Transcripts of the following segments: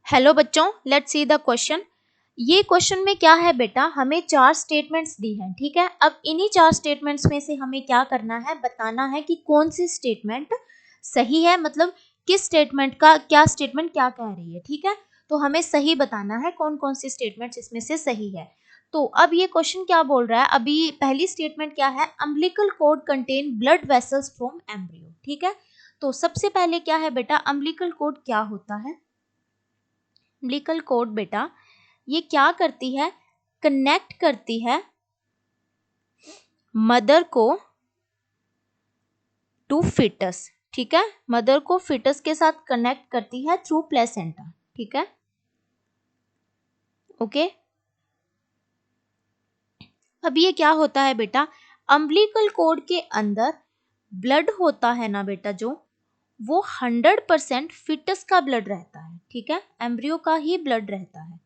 Hello बच्चों, let's see the question. ये question में क्या है बेटा, हमें 4 स्टेटमेंट्स दी हैं, ठीक है। अब इन्हीं 4 स्टेटमेंट्स में से हमें क्या करना है, बताना है कि कौन सी स्टेटमेंट सही है, मतलब किस स्टेटमेंट का क्या स्टेटमेंट क्या कह रही है, ठीक है। तो हमें सही बताना है कौन कौन सी स्टेटमेंट्स इसमें से सही है। तो अब ये क्वेश्चन क्या बोल रहा है, अभी पहली स्टेटमेंट क्या है, umbilical cord contain blood vessels from embryo, ठीक है। तो सबसे पहले क्या है बेटा, अम्बिलिकल कॉर्ड क्या होता है। अम्बिलिकल कॉर्ड बेटा ये क्या करती है, कनेक्ट करती है मदर को टू फिटस, ठीक है। मदर को फिटस के साथ कनेक्ट करती है थ्रू प्लेसेंटा, ठीक है, ओके। अब ये क्या होता है बेटा, अम्बिलिकल कॉर्ड के अंदर ब्लड होता है ना बेटा, जो वो 100% फिटस का ब्लड रहता है, ठीक है, एम्ब्रियो का ही ब्लड रहता है,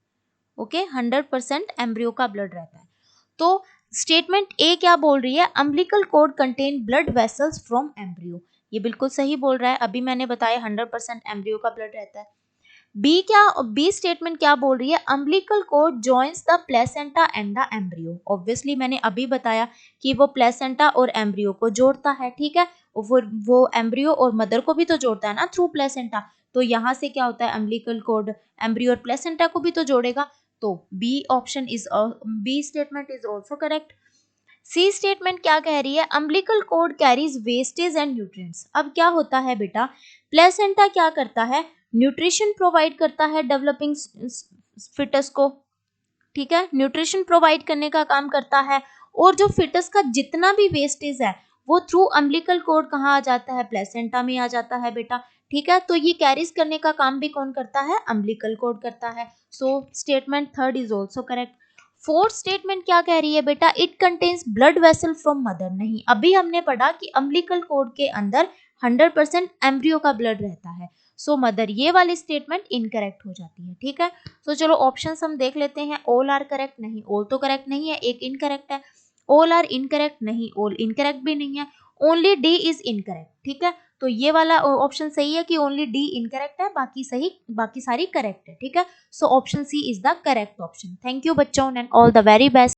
ओके। 100% एम्ब्रियो का ब्लड रहता है। तो स्टेटमेंट ए क्या बोल रही है, umbilical cord contain blood vessels from embryo, ये बिल्कुल सही बोल रहा है, अभी मैंने बताया 100% एम्ब्रियो का ब्लड रहता है। बी स्टेटमेंट क्या बोल रही है, umbilical cord joins the placenta and the embryo, obviously मैंने अभी बताया कि वो प्लेसेंटा और एम्ब्रियो को जोड़ता है, ठीक है। वो एम्ब्रियो और मदर को भी तो जोड़ता है ना थ्रू प्लेसेंटा, तो यहाँ से क्या होता है, अम्बिलिकल कॉर्ड एम्ब्रियो और प्लेसेंटा को भी तो जोड़ेगा। तो B statement is also correct. C statement क्या कह रही है, umbilical cord carries wastage and nutrients. अब क्या होता है बेटा, प्लेसेंटा क्या करता है, न्यूट्रिशन प्रोवाइड करता है डेवलपिंग फिटस को, ठीक है, न्यूट्रिशन प्रोवाइड करने का काम करता है। और जो फिटस का जितना भी वेस्टेज है वो थ्रू अम्बिलिकल कॉर्ड कहाँ आ जाता है, प्लेसेंटा में आ जाता है बेटा, ठीक है। तो ये कैरीज करने का काम भी कौन करता है, अम्बिलिकल कॉर्ड करता है। So statement third is also correct. Fourth statement क्या कह रही है बेटा, it contains blood vessel from mother, नहीं, अभी हमने पढ़ा कि अम्बिलिकल कॉर्ड के अंदर 100% एम्ब्रियो का ब्लड रहता है, सो मदर, ये वाली स्टेटमेंट इनकरेक्ट हो जाती है, ठीक है। तो चलो ऑप्शंस हम देख लेते हैं, ऑल आर करेक्ट, नहीं, ऑल तो करेक्ट नहीं है, एक इनकरेक्ट है। ऑल आर इनकरेक्ट, नहीं, ऑल इनकरेक्ट भी नहीं है। ओनली डी इज इनकरेक्ट, ठीक है। तो ये वाला ऑप्शन सही है कि ओनली डी इनकरेक्ट है, बाकी सही, बाकी सारी करेक्ट है, ठीक है। So option C is the correct option. Thank you बच्चों and all the very best.